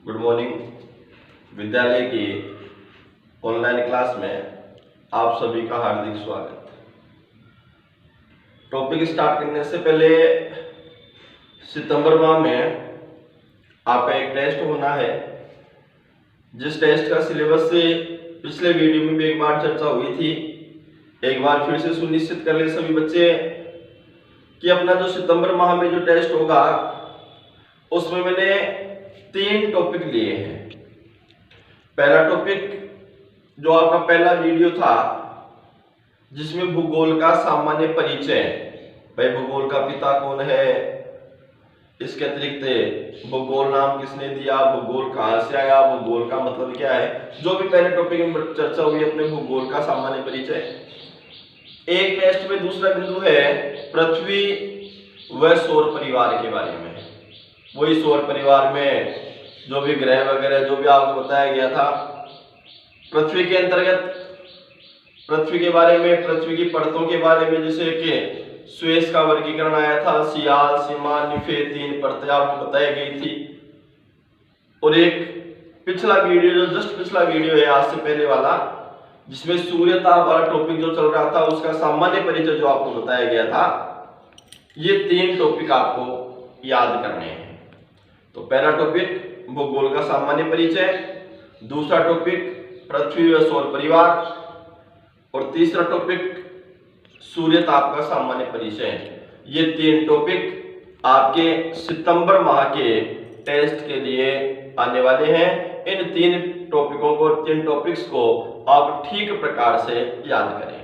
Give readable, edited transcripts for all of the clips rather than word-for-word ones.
Good morning. विद्यालय की online class में आप सभी का हार्दिक स्वागत। टॉपिक स्टार्ट करने से पहले सितंबर माह में आपका एक टेस्ट होना है, जिस टेस्ट का सिलेबस से पिछले वीडियो में भी एक बार चर्चा हुई थी। एक बार फिर से सुनिश्चित कर ले सभी बच्चे कि अपना जो सितंबर माह में जो टेस्ट होगा उसमें मैंने 3 टॉपिक लिए हैं। पहला टॉपिक जो आपका पहला वीडियो था जिसमें भूगोल का सामान्य परिचय, भाई भूगोल का पिता कौन है, इसके अतिरिक्त भूगोल नाम किसने दिया, भूगोल कहां से आया, भूगोल का मतलब क्या है, जो भी पहले टॉपिक में चर्चा हुई अपने भूगोल का सामान्य परिचय। एक टेस्ट में दूसरा बिंदु है पृथ्वी व सौर परिवार के बारे में। वही सौर परिवार में जो भी ग्रह वगैरह जो भी आपको बताया गया था, पृथ्वी के अंतर्गत पृथ्वी के बारे में, पृथ्वी की परतों के बारे में, जैसे कि स्वेस का वर्गीकरण आया था, सियाल, सीमा, निफे, 3 परतें आपको बताई गई थी। और एक पिछला वीडियो जो जस्ट पिछला वीडियो है आज से पहले वाला, जिसमें सूर्यताप वाला टॉपिक जो चल रहा था उसका सामान्य परिचय जो आपको बताया गया था। ये 3 टॉपिक आपको याद करने हैं। तो पहला टॉपिक भूगोल का सामान्य परिचय, दूसरा टॉपिक पृथ्वी व सौर परिवार, और तीसरा टॉपिक सूर्यताप का सामान्य परिचय। ये 3 टॉपिक आपके सितंबर माह के टेस्ट के लिए आने वाले हैं। इन 3 टॉपिकों को, 3 टॉपिक्स को आप ठीक प्रकार से याद करें।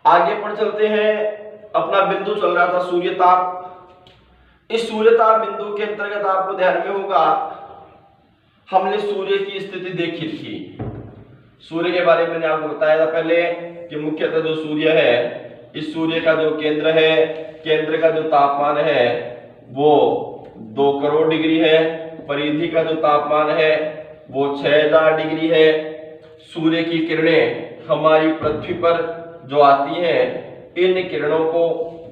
आगे बढ़ चलते हैं। अपना बिंदु चल रहा था सूर्यताप। इस सूर्यताप बिंदु के अंतर्गत आपको ध्यान में होगा हमने सूर्य की स्थिति देखी थी। सूर्य के बारे में मैंने आपको बताया था पहले कि मुख्यतः जो सूर्य है, इस सूर्य का जो केंद्र है, केंद्र का जो तापमान है वो 2 करोड़ डिग्री है। परिधि का जो तापमान है वो 6000 डिग्री है। सूर्य की किरणें हमारी पृथ्वी पर जो आती हैं, इन किरणों को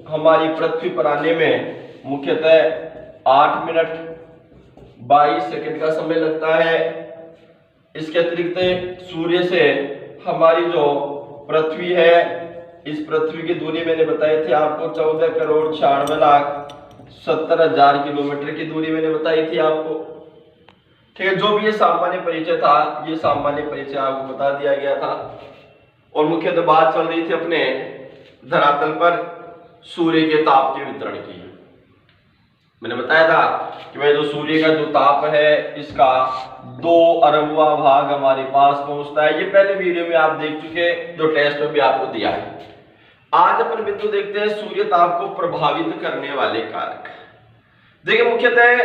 हमारी पृथ्वी पर आने में मुख्यतः 8 मिनट 22 सेकंड का समय लगता है। इसके अतिरिक्त सूर्य से हमारी जो पृथ्वी है, इस पृथ्वी की दूरी मैंने बताई थी आपको 14 करोड़ 96 लाख 70 हजार किलोमीटर की दूरी मैंने बताई थी आपको। ठीक है, जो भी ये सामान्य परिचय था, ये सामान्य परिचय आपको बता दिया गया था। और मुख्यतः बात चल रही थी अपने धरातल पर सूर्य के ताप के वितरण की। मैंने बताया था कि भाई जो सूर्य का जो ताप है इसका 2 अरबवां भाग हमारे पास पहुंचता है। ये पहले वीडियो में आप देख चुके, जो टेस्ट में भी आपको दिया है। आज अपन बिंदु देखते हैं सूर्य ताप को प्रभावित करने वाले कारक। देखिए, मुख्यतः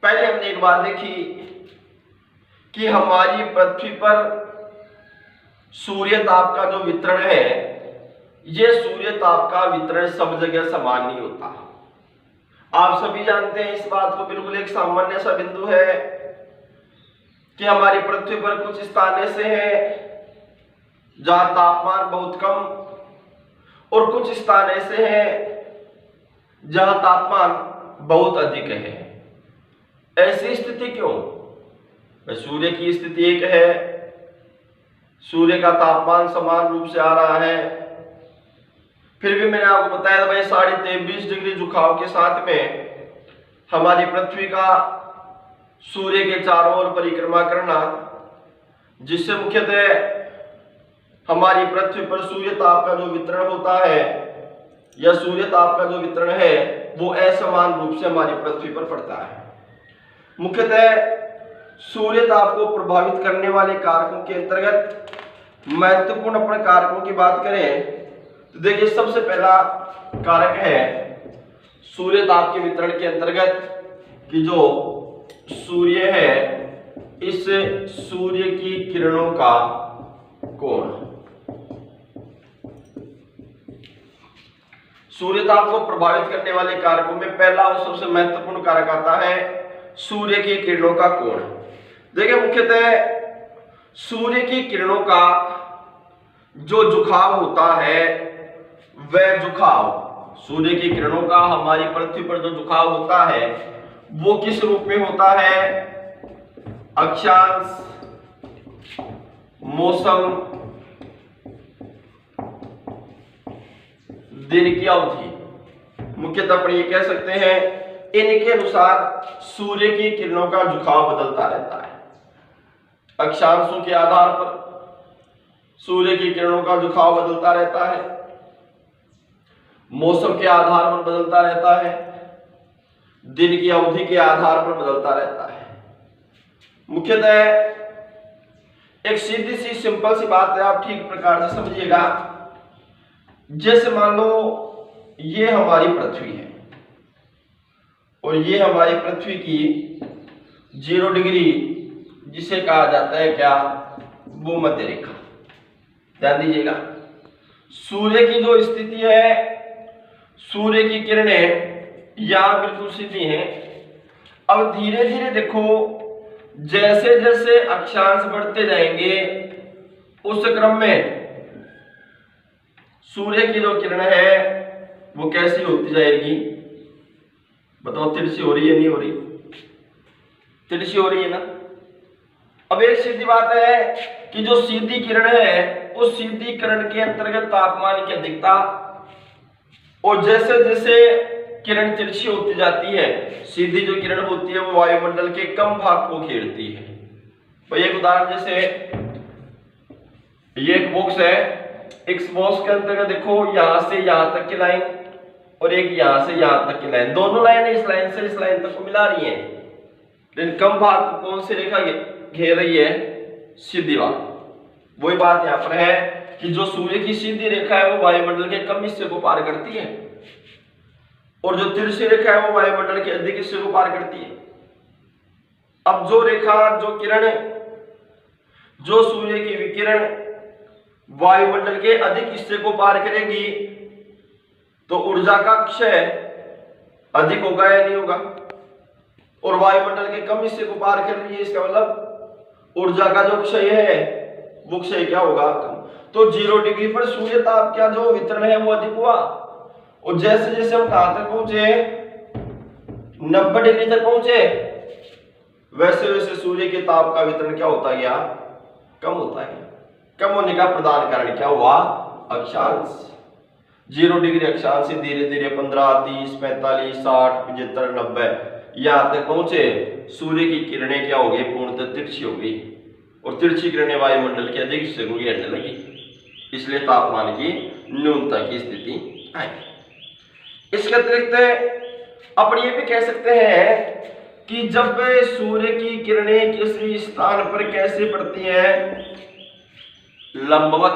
पहले हमने एक बात देखी कि हमारी पृथ्वी पर सूर्य ताप का जो वितरण है, ये सूर्य ताप का वितरण सब जगह समान नहीं होता। आप सभी जानते हैं इस बात को, बिल्कुल एक सामान्य सा बिंदु है कि हमारी पृथ्वी पर कुछ स्थान ऐसे हैं जहां तापमान बहुत कम और कुछ स्थान ऐसे हैं जहां तापमान बहुत अधिक है। ऐसी स्थिति क्यों? सूर्य की स्थिति एक है, सूर्य का तापमान समान रूप से आ रहा है, फिर भी मैंने आपको बताया था भाई 23.5 डिग्री झुकाव के साथ में हमारी पृथ्वी का सूर्य के चारों ओर परिक्रमा करना, जिससे मुख्यतः हमारी पृथ्वी पर सूर्य ताप का जो वितरण होता है या सूर्य ताप का जो वितरण है वो असमान रूप से हमारी पृथ्वी पर पड़ता है। मुख्यतः सूर्य ताप को प्रभावित करने वाले कारकों के अंतर्गत महत्वपूर्ण अपन कारकों की बात करें तो देखिए, सबसे पहला कारक है सूर्य ताप के वितरण के अंतर्गत कि जो सूर्य है, इस सूर्य की किरणों का कोण। सूर्य ताप को प्रभावित करने वाले कारकों में पहला और सबसे महत्वपूर्ण कारक आता है सूर्य की किरणों का कोण। देखिए, मुख्यतः सूर्य की किरणों का जो झुकाव होता है, वह झुकाव सूर्य की किरणों का हमारी पृथ्वी पर जो झुकाव होता है वो किस रूप में होता है? अक्षांश, मौसम, दिन की अवधि। मुख्यतः अपन ये कह सकते हैं इनके अनुसार सूर्य की किरणों का झुकाव बदलता रहता है। अक्षांशों के आधार पर सूर्य की किरणों का झुकाव बदलता रहता है, मौसम के आधार पर बदलता रहता है, दिन की अवधि के आधार पर बदलता रहता है। मुख्यतः एक सीधी सी सिंपल सी बात है, आप ठीक प्रकार से समझिएगा। जैसे मान लो ये हमारी पृथ्वी है और ये हमारी पृथ्वी की 0 डिग्री जिसे कहा जाता है क्या? भूमध्य रेखा। ध्यान दीजिएगा, सूर्य की जो स्थिति है, सूर्य की किरणें यहां बिल्कुल सीधी हैं। अब धीरे धीरे देखो, जैसे जैसे अक्षांश बढ़ते जाएंगे उस क्रम में सूर्य की जो किरण है वो कैसी होती जाएगी? बताओ, तिरछी हो रही है नहीं हो रही? तिरछी हो रही है ना। अब एक सीधी बात है कि जो सीधी किरण है उस सीधी किरण के अंतर्गत तापमान की अधिकता, और जैसे जैसे किरण तिरछी होती जाती है, सीधी जो किरण होती है वो वायुमंडल के कम भाग को घेरती है। भाई एक उदाहरण, जैसे ये एक बॉक्स है, इस बॉक्स के अंतर्गत देखो यहां से यहां तक की लाइन और एक यहां से यहां तक की लाइन, दोनों लाइनें इस लाइन से इस लाइन तक को मिला रही हैं, लेकिन कम भाग को कौन सी रेखा घेर रही है? सीधी वाली। वही बात यहां पर है कि जो सूर्य की सीधी रेखा है वो वायुमंडल के कम हिस्से को पार करती है, और जो तिरछी रेखा है वो वायुमंडल के अधिक हिस्से को पार करती है। अब जो रेखा, जो किरण, जो सूर्य की विकिरण वायुमंडल के अधिक हिस्से को पार करेगी तो ऊर्जा का क्षय अधिक होगा या नहीं होगा? और वायुमंडल के कम हिस्से को पार कर रही है, इसका मतलब ऊर्जा का जो क्षय है वो क्षय क्या होगा? कम। तो 0 डिग्री पर सूर्य ताप का जो वितरण है वो अधिक हुआ, और जैसे जैसे हम कहां तक पहुंचे, 90 डिग्री तक पहुंचे, वैसे वैसे सूर्य के ताप का वितरण क्या होता गया? कम होता गया। कम होने का प्रधान कारण क्या हुआ? अक्षांश। 0 डिग्री अक्षांश से धीरे धीरे 15, 30, 45, 60, 75, 90 यहां तक पहुंचे, सूर्य की किरणें क्या हो गई? पूर्णतः तिरछी हो गई, और तिरछी किरणें वायुमंडल के अधिक हिस्से को घेरने लगी, इसलिए तापमान की न्यूनता की स्थिति आई। इसके अतिरिक्त अपन ये भी कह सकते हैं कि जब सूर्य की किरणें किसी स्थान पर कैसे पड़ती हैं? लंबवत,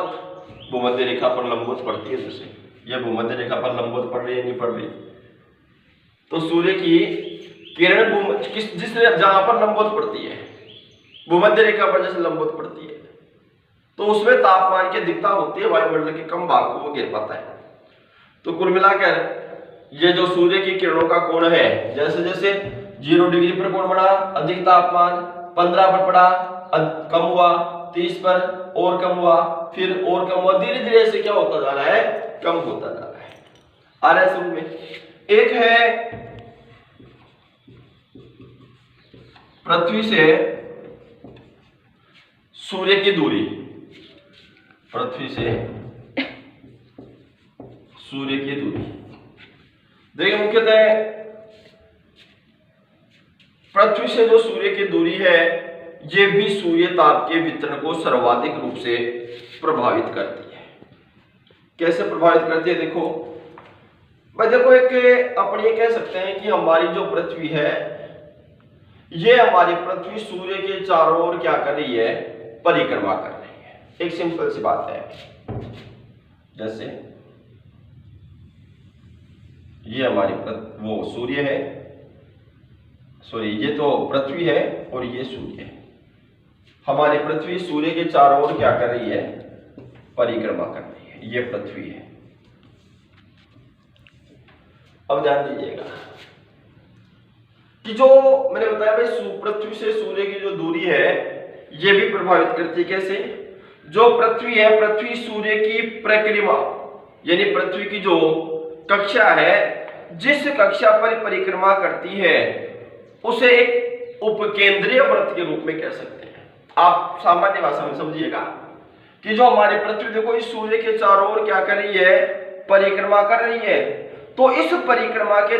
भूमध्य रेखा पर लंबवत पड़ती है। जैसे यह भूमध्य रेखा पर लंबवत पड़ रही है, नहीं पड़ रही? तो सूर्य की किरण जिस जहां पर लंबवत पड़ती है, भूमध्य रेखा पर जैसे लंबवत पड़ती है, तो उसमें तापमान की अधिकता होती है, वायुमंडल के कम भाग को वो घेर पाता है। तो कुल मिलाकर ये जो सूर्य की किरणों का कोण है, जैसे जैसे 0 डिग्री पर कोण बढ़ा, अधिक तापमान, 15 पर पड़ा, कम हुआ, 30 पर और कम हुआ, फिर और कम हुआ, धीरे धीरे से क्या होता जा रहा है? कम होता जा रहा है। आ रहा है समझ में? एक है पृथ्वी से सूर्य की दूरी, पृथ्वी से सूर्य की दूरी। देखिए, मुख्यतः पृथ्वी से जो सूर्य की दूरी है ये भी सूर्य ताप के वितरण को सर्वाधिक रूप से प्रभावित करती है। कैसे प्रभावित करती है? देखो भाई, देखो एक अपन ये कह सकते हैं कि हमारी जो पृथ्वी है, ये हमारी पृथ्वी सूर्य के चारों ओर क्या कर रही है? परिक्रमा कर रही है। एक सिंपल सी बात है, जैसे ये हमारी वो सूर्य है, सॉरी ये तो पृथ्वी है और ये सूर्य है। हमारी पृथ्वी सूर्य के चारों ओर क्या कर रही है? परिक्रमा कर रही है। ये पृथ्वी है। अब ध्यान दीजिएगा कि जो मैंने बताया भाई, पृथ्वी से सूर्य की जो दूरी है ये भी प्रभावित करती है। कैसे? जो पृथ्वी है, पृथ्वी सूर्य की परिक्रमा यानी पृथ्वी की जो कक्षा है, जिस कक्षा पर परिक्रमा करती है उसे एक उपकेंद्रीय वृत्त के रूप में कह सकते हैं। आप सामान्य भाषा में समझिएगा कि जो हमारी पृथ्वी देखो इस सूर्य के चारों ओर क्या कर रही है, परिक्रमा कर रही है। तो इस परिक्रमा के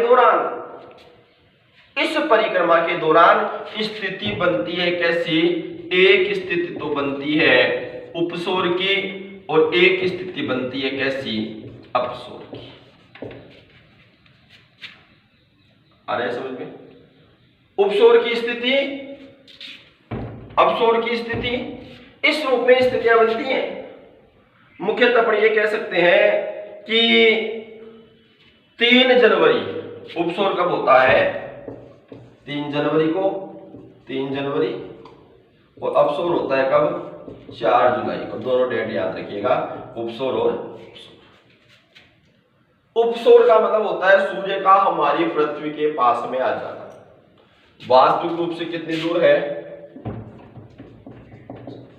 दौरान स्थिति बनती है कैसी, एक स्थिति तो बनती है उपसौर की और एक स्थिति बनती है कैसी, अपसौर की। आ रहा है समझ में? उपसौर की स्थिति, अपसौर की स्थिति, इस रूप में स्थितियां बनती हैं। मुख्यतः अपन ये कह सकते हैं कि 3 जनवरी उपसौर कब होता है, 3 जनवरी को, 3 जनवरी, और अपसौर होता है कब, 4 जुलाई को। दोनों डेट याद रखिएगा, उपसौर और उपसौर का मतलब होता है सूर्य का हमारी पृथ्वी के पास में आ जाना। वास्तविक रूप से कितनी दूर है,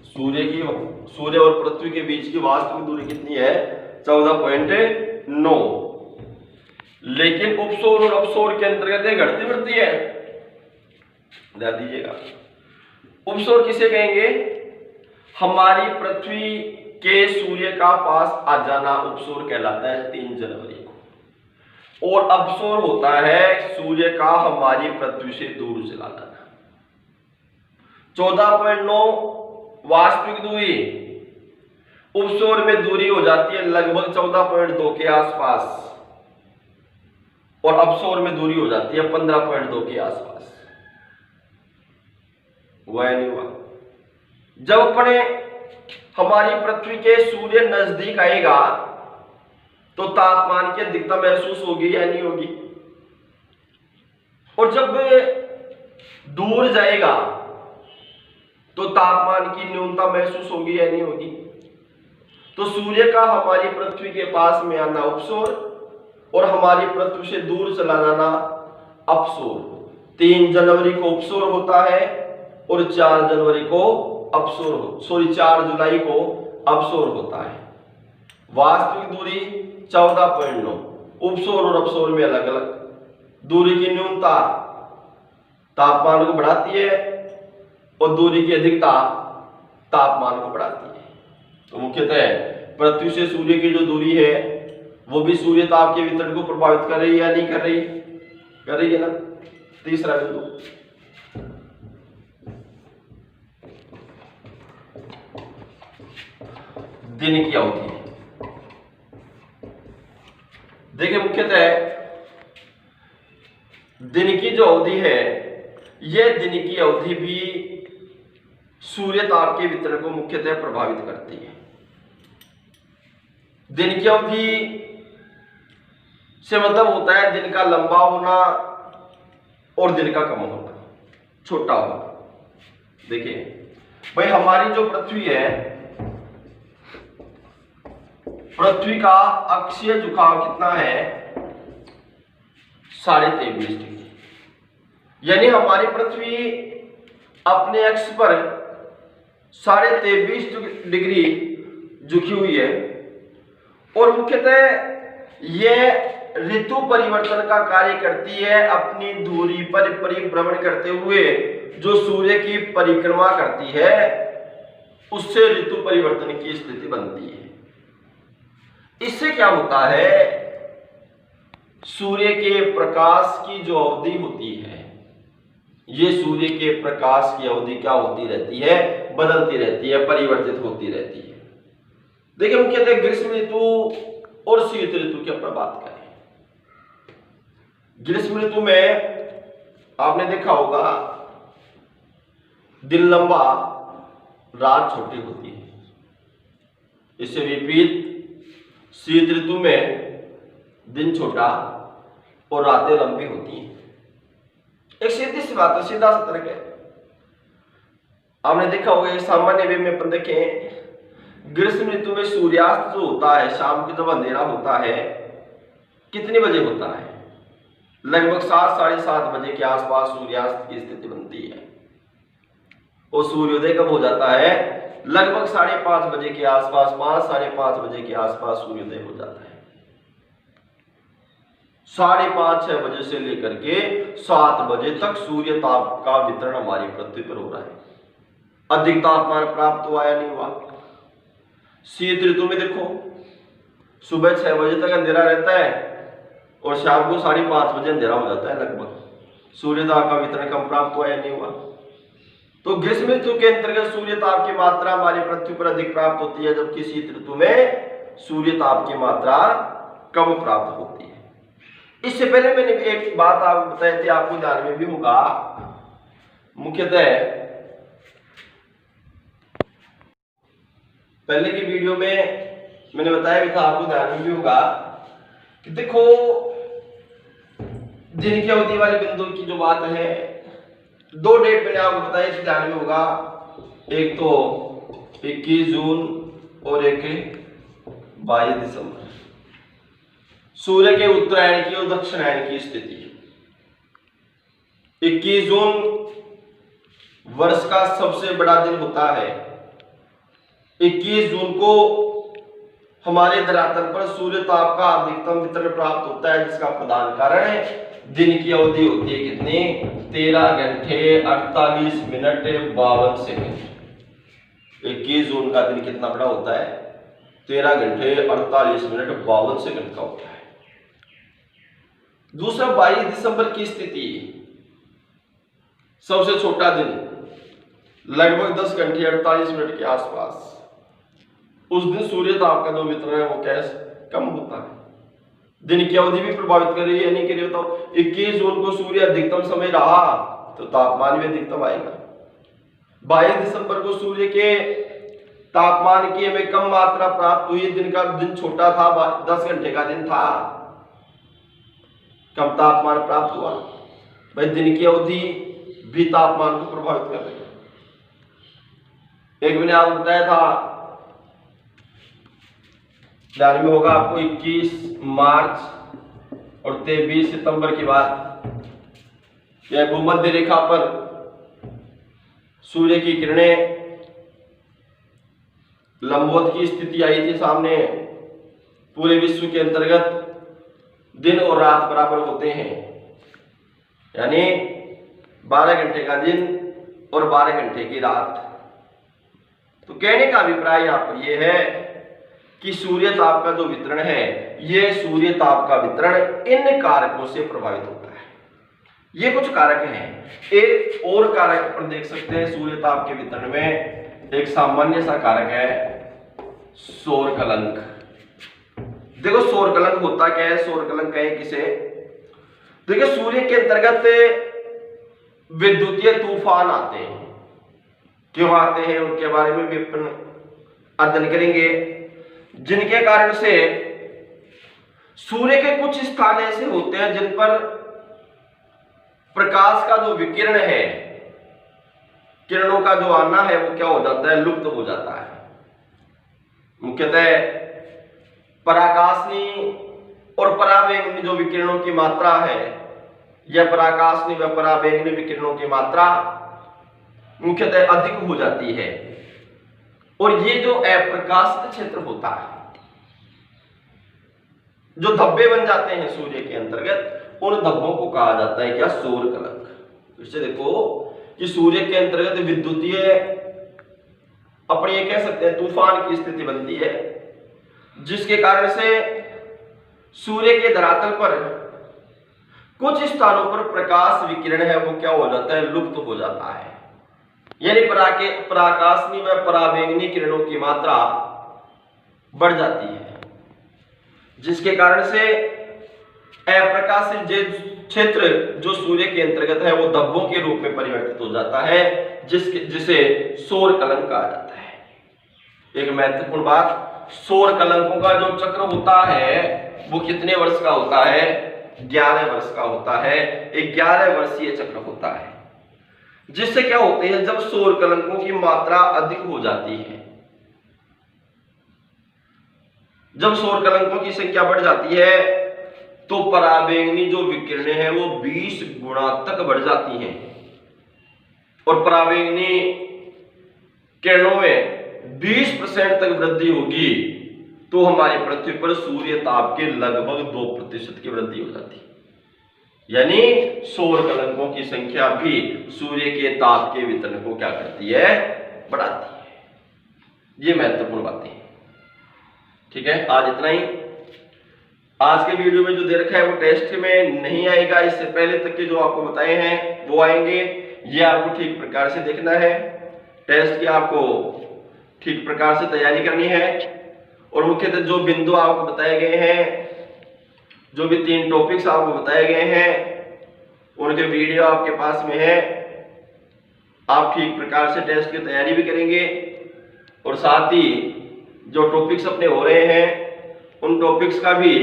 सूर्य और पृथ्वी के बीच की वास्तविक दूरी कितनी है, 14.9। लेकिन उपसौर और अपसौर के अंतर्गत यह घटती बढ़ती है, ध्यान दीजिएगा। उपसौर किसे कहेंगे, हमारी पृथ्वी के सूर्य का पास आ जाना उपसौर कहलाता है 3 जनवरी को। और अपसौर होता है सूर्य का हमारी पृथ्वी से दूर चला जाना। 14.9 वास्तविक दूरी, उपसौर में दूरी हो जाती है लगभग 14.2 के आसपास, और अपसौर में दूरी हो जाती है 15.2 के आसपास। हुआ नहीं हुआ? जब अपने हमारी पृथ्वी के सूर्य नजदीक आएगा तो तापमान की अधिकता महसूस होगी या नहीं होगी, और जब दूर जाएगा तो तापमान की न्यूनता महसूस होगी या नहीं होगी। तो सूर्य का हमारी पृथ्वी के पास में आना उपसौर और हमारी पृथ्वी से दूर चला जाना अपसौर। 3 जनवरी को उपसौर होता है और 4 जनवरी को अपसौर, 4 जुलाई को अपसौर होता है। वास्तविक दूरी 14.9, उपसौर और अपसौर में अलग अलग। दूरी की न्यूनता तापमान को बढ़ाती है और दूरी की अधिकता तापमान को बढ़ाती है। तो मुख्यतः पृथ्वी से सूर्य की जो दूरी है वो भी सूर्य ताप के वितरण को प्रभावित कर रही है या नहीं कर रही, कर रही है ना। तीसरा बिंदु, दिन की अवधि। देखिए मुख्यतः दिन की जो अवधि है, यह दिन की अवधि भी सूर्य ताप के वितरण को मुख्यतः प्रभावित करती है। दिन की अवधि से मतलब होता है दिन का लंबा होना और दिन का कम होना, छोटा होना। देखिए भाई हमारी जो पृथ्वी है, पृथ्वी का अक्षीय झुकाव कितना है, 23.5 डिग्री। यानी हमारी पृथ्वी अपने अक्ष पर 23.5 डिग्री झुकी हुई है, और मुख्यतः यह ऋतु परिवर्तन का कार्य करती है। अपनी दूरी पर परिभ्रमण करते हुए जो सूर्य की परिक्रमा करती है उससे ऋतु परिवर्तन की स्थिति बनती है। इससे क्या होता है, सूर्य के प्रकाश की जो अवधि होती है, ये सूर्य के प्रकाश की अवधि क्या होती रहती है, बदलती रहती है, परिवर्तित होती रहती है। देखिए मुख्यतः ग्रीष्म ऋतु और शीत ऋतु की अपना बात करें। ग्रीष्म ऋतु में आपने देखा होगा दिन लंबा, रात छोटी होती है। इससे विपरीत शीत ऋतु में दिन छोटा और रातें लंबी होती हैं। एक सीधी सी बात है, सीधा सा तर्क है। आपने देखा होगा सामान्य वे में अपन देखें, ग्रीष्म ऋतु में सूर्यास्त जो होता है, शाम के जब अंधेरा होता है, कितने बजे होता है, लगभग 7 साढ़े 7 बजे के आसपास सूर्यास्त की स्थिति बनती है। और सूर्योदय कब हो जाता है, लगभग 5:30 बजे के आसपास, 5 साढ़े 5 बजे के आसपास सूर्योदय हो जाता है। 5:30-6 बजे से लेकर के 7 बजे तक सूर्य ताप का वितरण हमारी पृथ्वी पर हो रहा है। अधिक तापमान प्राप्त हुआ या नहीं हुआ? शीत ऋतु में देखो सुबह 6 बजे तक अंधेरा रहता है और शाम को 5:30 बजे अंधेरा हो जाता है लगभग। सूर्य ताप का वितरण कम प्राप्त हुआ या नहीं हुआ? तो ग्रीष्म ऋतु के अंतर्गत सूर्य ताप की मात्रा हमारी पृथ्वी पर अधिक प्राप्त होती है, जबकि शीत ऋतु में सूर्य ताप की मात्रा कम प्राप्त होती है। इससे पहले मैंने एक बात आपको बताई थी, आपको ध्यान में भी होगा, मुख्यतः पहले की वीडियो में मैंने बताया भी था, आपको ध्यान में भी होगा कि देखो दिन की अवधि वाले बिंदु की जो बात है, 2 डेट मैंने आपको बताया, इस ध्यान में होगा, एक तो 21 जून और एक 22 दिसंबर। सूर्य के उत्तरायण की और दक्षिणायन की स्थिति। 21 जून वर्ष का सबसे बड़ा दिन होता है। 21 जून को हमारे धरातल पर सूर्य ताप का अधिकतम वितरण प्राप्त होता है, जिसका प्रधान कारण है दिन की अवधि होती है कितनी? 13 घंटे 48 मिनट 52 सेकंड। 21 जून का दिन कितना बड़ा होता है? 13 घंटे 48 मिनट 52 सेकंड का होता है। दूसरा 22 दिसंबर की स्थिति, सबसे छोटा दिन, लगभग 10 घंटे 48 मिनट के आसपास। उस दिन सूर्य ताप का जो वितरण है वो कैसे कम होता है। दिन की अवधि भी प्रभावित कर रही है, नहीं कर रही? तो 21 जून को सूर्य अधिकतम समय रहा तो तापमान भी अधिकतम आएगा। 22 दिसंबर को सूर्य के तापमान की हमें कम मात्रा प्राप्त हुई, दिन छोटा था, 10 घंटे का दिन था, कम तापमान प्राप्त हुआ। भाई दिन की अवधि भी तापमान को प्रभावित कर रही है। एक मैंने आपको बताया था, ध्यान में होगा आपको, 21 मार्च और 23 सितंबर की बात, यह भूमध्य रेखा पर सूर्य की किरणें लंबवत की स्थिति आई थी सामने। पूरे विश्व के अंतर्गत दिन और रात बराबर होते हैं, यानी 12 घंटे का दिन और 12 घंटे की रात। तो कहने का अभिप्राय यहाँ पर यह है कि सूर्य ताप का जो वितरण है, यह सूर्य ताप का वितरण इन कारकों से प्रभावित होता है। ये कुछ कारक हैं। एक और कारक अपन देख सकते हैं सूर्य ताप के वितरण में, एक सामान्य सा कारक है सौर कलंक। देखो सौर कलंक होता क्या है? सौर कलंक कहें किसे? देखिए सूर्य के अंतर्गत विद्युतीय तूफान आते हैं। क्यों आते हैं उनके बारे में भी अपन अध्ययन करेंगे, जिनके कारण से सूर्य के कुछ स्थान ऐसे होते हैं जिन पर प्रकाश का जो विकिरण है, किरणों का जो आना है वो क्या हो जाता है? लुप्त हो जाता है। मुख्यतः पराकाशनी और पराबैंगनी जो विकिरणों की मात्रा है, यह पराकाशनी व पराबैंगनी विकिरणों की मात्रा मुख्यतः अधिक हो जाती है। और ये जो अप्रकाशित क्षेत्र होता है, जो धब्बे बन जाते हैं सूर्य के अंतर्गत, उन धब्बों को कहा जाता है क्या? सौर कलंक। इससे देखो कि सूर्य के अंतर्गत विद्युतीय अपने कह सकते हैं तूफान की स्थिति बनती है, जिसके कारण से सूर्य के धरातल पर कुछ स्थानों पर प्रकाश विकिरण है वो क्या हो जाता है? लुप्त हो जाता है। यानी पराकाशनी व पराबैंगनी किरणों की मात्रा बढ़ जाती है, जिसके कारण से अप्रकाशित क्षेत्र जो सूर्य के अंतर्गत है वो धब्बों के रूप में परिवर्तित हो जाता है, जिसे सौर कलंक कहा जाता है। एक महत्वपूर्ण बात, सौर कलंकों का जो चक्र होता है वो कितने वर्ष का होता है? 11 वर्ष का होता है। 11 वर्षीय चक्र होता है। जिससे क्या होते हैं, जब सौर कलंकों की मात्रा अधिक हो जाती है, जब सौर कलंकों की संख्या बढ़ जाती है, तो पराबैंगनी जो विकिरणें हैं वो 20 गुना तक बढ़ जाती हैं और पराबैंगनी किरणों में 20% तक वृद्धि होगी। तो हमारी पृथ्वी पर सूर्य ताप के लगभग 2% की वृद्धि हो जाती है। यानी सौर कलंकों की संख्या भी सूर्य के ताप के वितरण को क्या करती है, बढ़ाती है। ये महत्वपूर्ण बातें हैं। ठीक है, आज इतना ही। आज के वीडियो में जो दे रखा है वो टेस्ट में नहीं आएगा, इससे पहले तक के जो आपको बताए हैं वो आएंगे। ये आपको ठीक प्रकार से देखना है, टेस्ट की आपको ठीक प्रकार से तैयारी करनी है। और मुख्यतः जो बिंदु आपको बताए गए हैं, जो भी 3 टॉपिक्स आपको बताए गए हैं, उनके वीडियो आपके पास में है। आप ठीक प्रकार से टेस्ट की तैयारी भी करेंगे और साथ ही जो टॉपिक्स अपने हो रहे हैं उन टॉपिक्स का भी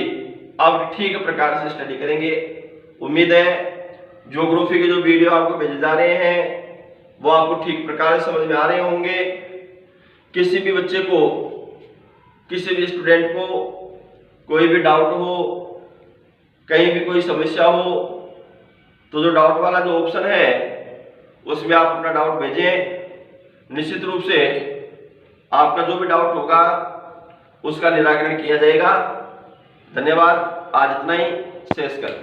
आप ठीक प्रकार से स्टडी करेंगे। उम्मीद है ज्योग्राफी के जो वीडियो आपको भेजे जा रहे हैं वो आपको ठीक प्रकार से समझ में आ रहे होंगे। किसी भी बच्चे को, किसी भी स्टूडेंट को कोई भी डाउट हो, कहीं भी कोई समस्या हो, तो जो डाउट वाला जो ऑप्शन है उसमें आप अपना डाउट भेजें। निश्चित रूप से आपका जो भी डाउट होगा उसका निराकरण किया जाएगा। धन्यवाद। आज इतना ही, शेष कर।